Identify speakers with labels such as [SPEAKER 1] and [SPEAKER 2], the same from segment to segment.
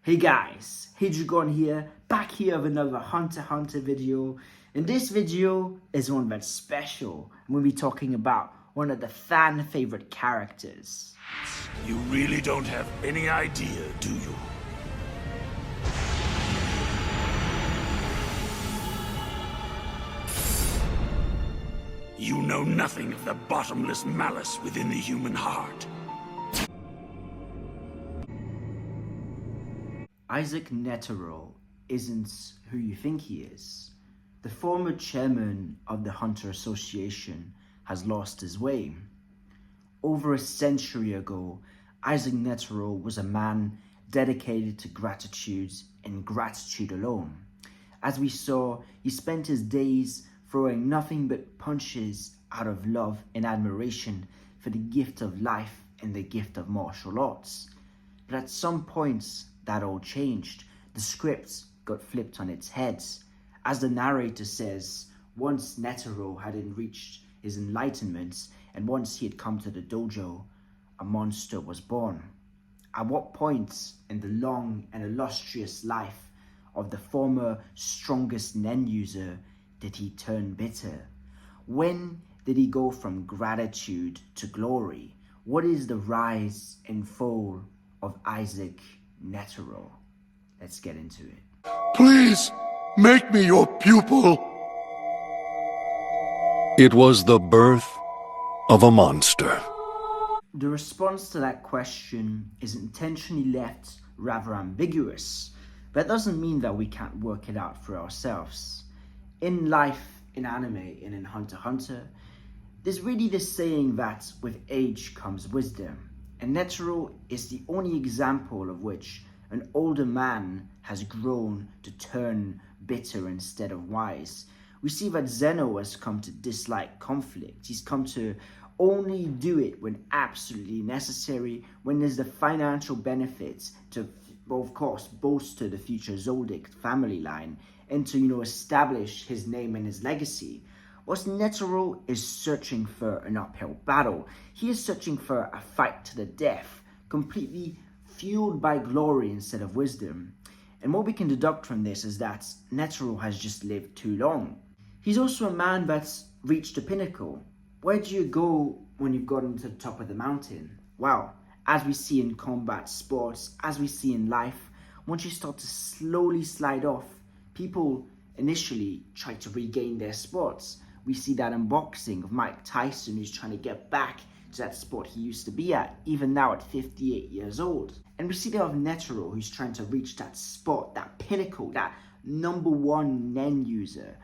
[SPEAKER 1] Hey guys, Dragon here, back here with another Hunter x Hunter video. And this video is one that's special. I'm going to be talking about one of the fan favorite characters.
[SPEAKER 2] You really don't have any idea, do you? You know nothing of the bottomless malice within the human heart.
[SPEAKER 1] Isaac Netero isn't who you think he is. The former chairman of the Hunter Association has lost his way. Over a century ago, Isaac Netero was a man dedicated to gratitude and gratitude alone. As we saw, he spent his days throwing nothing but punches out of love and admiration for the gift of life and the gift of martial arts. But at some points, that all changed. The script got flipped on its head. As the narrator says, once Netero had reached his enlightenment and once he had come to the dojo, a monster was born. At what point in the long and illustrious life of the former strongest Nen user did he turn bitter? When did he go from gratitude to glory? What is the rise and fall of Isaac Netero? Let's get into it.
[SPEAKER 2] Please, make me your pupil.
[SPEAKER 3] It was the birth of a monster.
[SPEAKER 1] The response to that question is intentionally left rather ambiguous, but that doesn't mean that we can't work it out for ourselves. In life, in anime, and in Hunter x Hunter, there's really this saying that with age comes wisdom. And Netero is the only example of which an older man has grown to turn bitter instead of wise. We see that Zeno has come to dislike conflict. He's come to only do it when absolutely necessary, when there's the financial benefits to, well, of course, bolster the future Zoldyck family line and to, establish his name and his legacy. Whilst Netero is searching for an uphill battle, he is searching for a fight to the death, completely fueled by glory instead of wisdom. And what we can deduct from this is that Netero has just lived too long. He's also a man that's reached the pinnacle. Where do you go when you've gotten to the top of the mountain? Well, as we see in combat sports, as we see in life, once you start to slowly slide off, people initially try to regain their spots. We see that in boxing of Mike Tyson, who's trying to get back to that sport he used to be at, even now at 58 years old. And we see that of Netero, who's trying to reach that spot, that pinnacle, that #1 Nen user.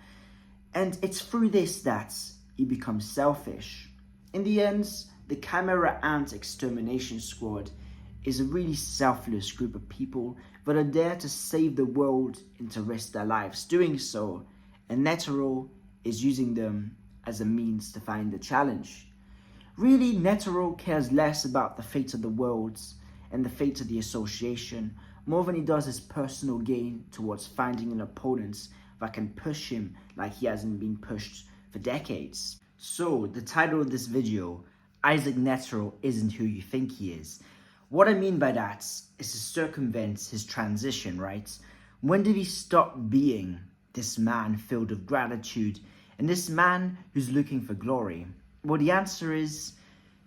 [SPEAKER 1] And it's through this that he becomes selfish. In the end, the Chimera Ant extermination squad is a really selfless group of people that are there to save the world and to risk their lives doing so. And Netero is using them as a means to find the challenge. Really, Netero cares less about the fate of the world and the fate of the association more than he does his personal gain towards finding an opponent that can push him like he hasn't been pushed for decades. So, the title of this video, Isaac Netero isn't who you think he is. What I mean by that is to circumvent his transition, right? When did he stop being this man filled with gratitude and this man who's looking for glory? Well, the answer is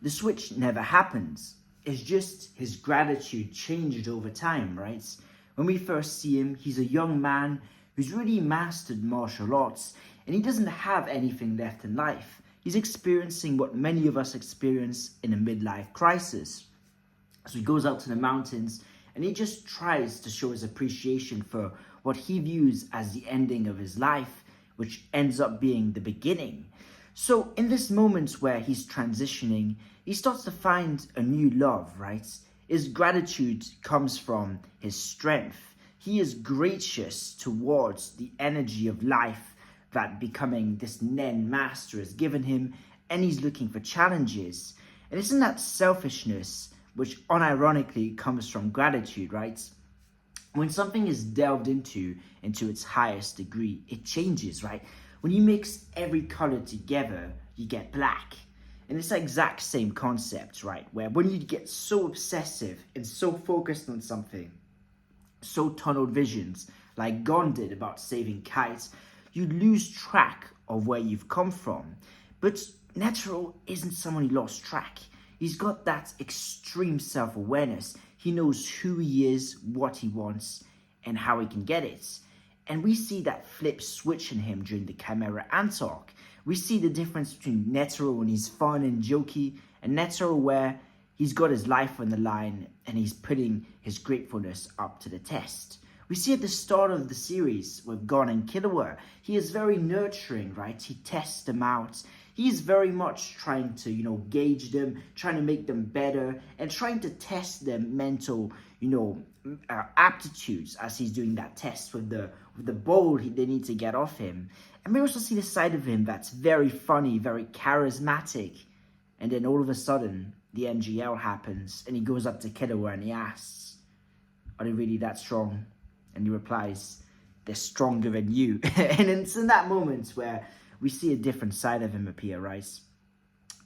[SPEAKER 1] the switch never happens. It's just his gratitude changed over time, right? When we first see him, he's a young man who's really mastered martial arts and he doesn't have anything left in life. He's experiencing what many of us experience in a midlife crisis. So he goes out to the mountains and he just tries to show his appreciation for what he views as the ending of his life, which ends up being the beginning. So in this moment where he's transitioning, he starts to find a new love, right? His gratitude comes from his strength. He is gracious towards the energy of life that becoming this Nen master has given him, and he's looking for challenges. And isn't that selfishness, which unironically comes from gratitude, right? When something is delved into its highest degree, it changes, right? When you mix every color together, you get black. And it's the exact same concept, right? Where when you get so obsessive and so focused on something, so tunnel visions, like Gon did about saving kites, you lose track of where you've come from. But Netero isn't someone who lost track. He's got that extreme self-awareness. He knows who he is, what he wants, and how he can get it. And we see that flip switch in him during the Chimera Ant arc. We see the difference between Netero when he's fun and jokey, and Netero where he's got his life on the line and he's putting his gratefulness up to the test. We see at the start of the series with Gon and Killua, he is very nurturing, right? He tests them out. He's very much trying to, gauge them, trying to make them better, and trying to test their mental, aptitudes as he's doing that test with the bowl they need to get off him. And we also see the side of him that's very funny, very charismatic. And then all of a sudden, the NGL happens, and he goes up to Killua and he asks, "Are they really that strong?" And he replies, "They're stronger than you." And it's in that moment where we see a different side of him appear, right?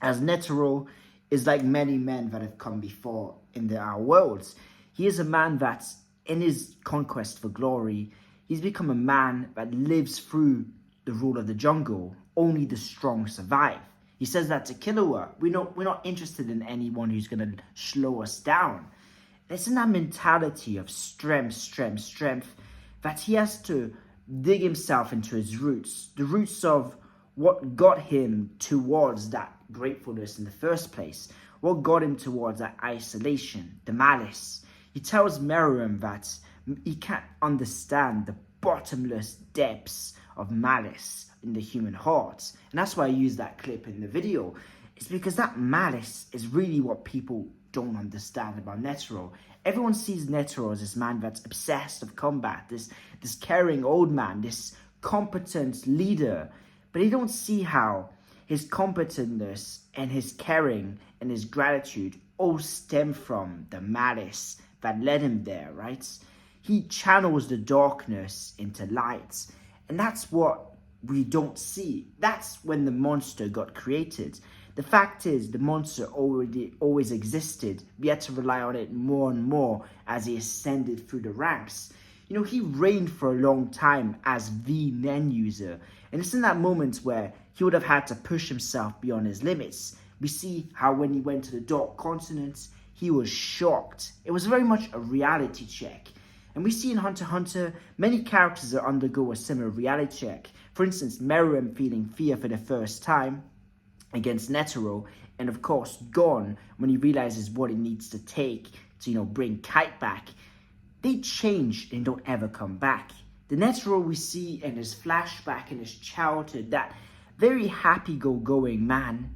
[SPEAKER 1] As Netero is like many men that have come before in our worlds. He is a man that, in his conquest for glory, he's become a man that lives through the rule of the jungle. Only the strong survive. He says that to Killua. We're not interested in anyone who's going to slow us down. It's in that mentality of strength, that he has to dig himself into his roots. The roots of what got him towards that gratefulness in the first place. What got him towards that isolation, the malice. He tells Meruem that he can't understand the bottomless depths of malice in the human heart. And that's why I use that clip in the video. It's because that malice is really what people don't understand about Netero. Everyone sees Netero as this man that's obsessed with combat, this caring old man, this competent leader. But they don't see how his competentness and his caring and his gratitude all stem from the malice that led him there, right? He channels the darkness into light. And that's what we don't see. That's when the monster got created. The fact is, the monster always existed. We had to rely on it more and more as he ascended through the ranks. He reigned for a long time as the Nen user. And it's in that moment where he would have had to push himself beyond his limits. We see how when he went to the Dark Continent, he was shocked. It was very much a reality check. And we see in Hunter x Hunter, many characters that undergo a similar reality check. For instance, Meruem feeling fear for the first time against Netero, and of course Gon when he realizes what it needs to take to bring Kite back. They change and don't ever come back. The Netero we see in his flashback in his childhood, that very happy-go-going man,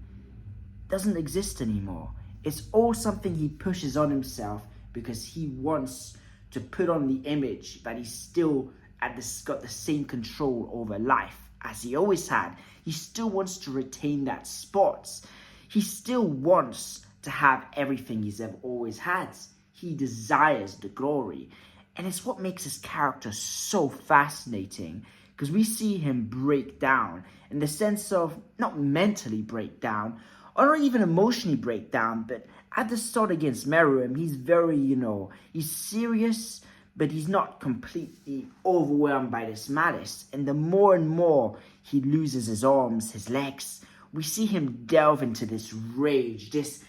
[SPEAKER 1] doesn't exist anymore. It's all something he pushes on himself because he wants to put on the image that he's still got the same control over life as he always had. He still wants to retain that spot. He still wants to have everything he's ever always had. He desires the glory. And it's what makes his character so fascinating, because we see him break down in the sense of not mentally break down, or not even emotionally break down, but at the start against Meruem, he's very, he's serious, but he's not completely overwhelmed by this malice. And the more and more he loses his arms, his legs, we see him delve into this rage, this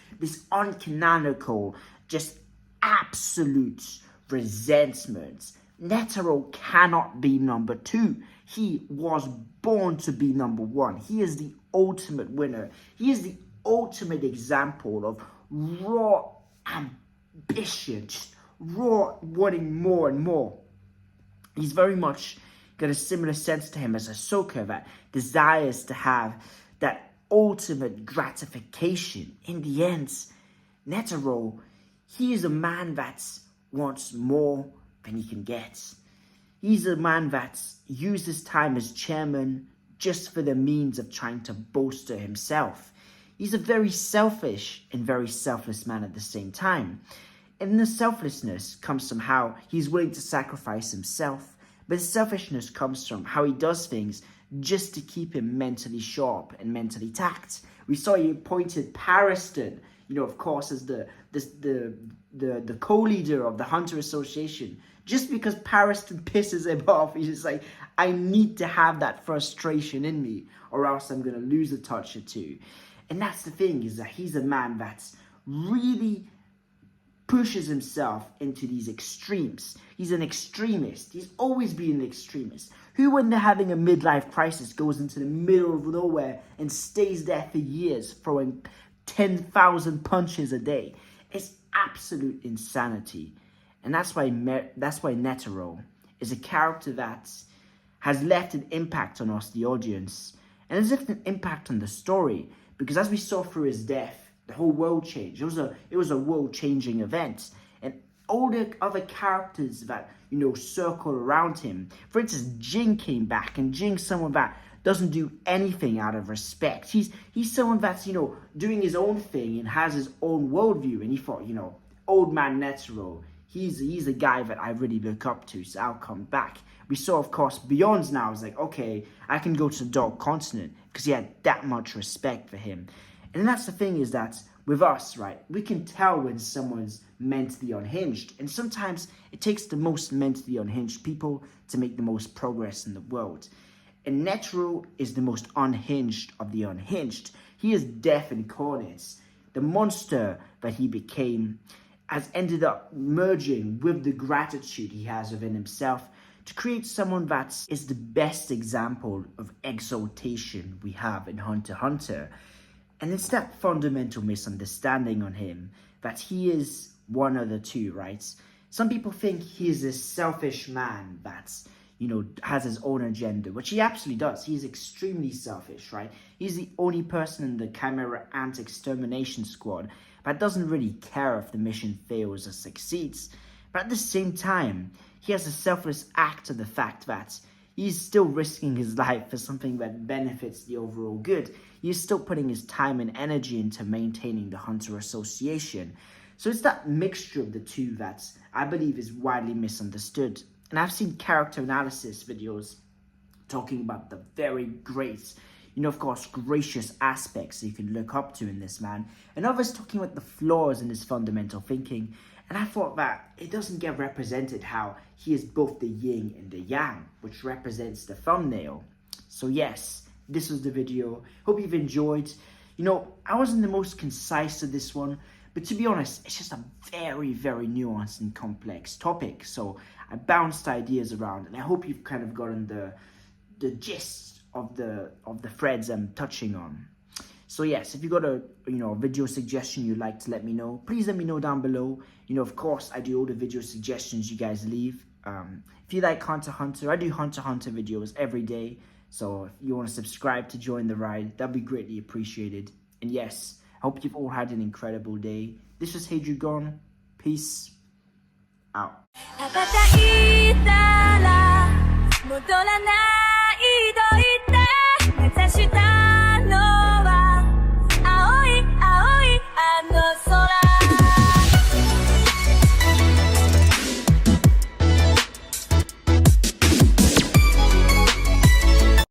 [SPEAKER 1] uncanonical, just absolute resentment. Netero cannot be number 2. He was born to be number 1. He is the ultimate winner. He is the ultimate example of raw ambition, just raw wanting more and more. He's very much got a similar sense to him as Ahsoka, that desires to have that ultimate gratification. In the end, Netero, he is a man that wants more than he can get. He's a man that uses time as chairman just for the means of trying to bolster himself. He's a very selfish and very selfless man at the same time. And the selflessness comes from how he's willing to sacrifice himself, but the selfishness comes from how he does things just to keep him mentally sharp and mentally tact. We saw he appointed Pariston, of course, as the the co-leader of the Hunter Association, just because Pariston pisses him off. He's just like, I need to have that frustration in me, or else I'm gonna lose a touch or two. And that's the thing, is that he's a man that's really pushes himself into these extremes. He's an extremist. He's always been an extremist. Who, when they're having a midlife crisis, goes into the middle of nowhere and stays there for years, throwing 10,000 punches a day? It's absolute insanity. And that's why Netero is a character that has left an impact on us, the audience, and has left an impact on the story. Because as we saw through his death, the whole world changed. It was a world-changing event. And all the other characters that, circle around him. For instance, Jing came back, and Jing's someone that doesn't do anything out of respect. He's someone that's, doing his own thing and has his own worldview. And he thought, old man Netero, he's a guy that I really look up to, so I'll come back. We saw, of course, Beyond's now. It's like, okay, I can go to the Dark Continent, because he had that much respect for him. And that's the thing, is that with us, right, we can tell when someone's mentally unhinged. And sometimes it takes the most mentally unhinged people to make the most progress in the world. And Netero is the most unhinged of the unhinged. He is death incarnate. The monster that he became has ended up merging with the gratitude he has within himself to create someone that is the best example of exaltation we have in Hunter x Hunter. And it's that fundamental misunderstanding on him that he is one of the two, right? Some people think he is this selfish man that's, has his own agenda, which he absolutely does. He's extremely selfish, right? He's the only person in the Chimera Ant extermination squad that doesn't really care if the mission fails or succeeds. But at the same time, he has a selfless act of the fact that he's still risking his life for something that benefits the overall good. He's still putting his time and energy into maintaining the Hunter Association. So it's that mixture of the two that I believe is widely misunderstood. And I've seen character analysis videos talking about the very great, of course, gracious aspects you can look up to in this man. And others talking about the flaws in his fundamental thinking. And I thought that it doesn't get represented how he is both the yin and the yang, which represents the thumbnail. So yes, this was the video. Hope you've enjoyed. I wasn't the most concise of this one, but to be honest, it's just a very, very nuanced and complex topic. So I bounced ideas around, and I hope you've kind of gotten the gist of the threads I'm touching on. So yes, if you got a video suggestion you'd like to let me know, please let me know down below. Of course, I do all the video suggestions you guys leave. If you like Hunter x Hunter, I do Hunter x Hunter videos every day. So if you want to subscribe to join the ride, that'd be greatly appreciated. And yes, I hope you've all had an incredible day. This was Hadrigon. Peace out.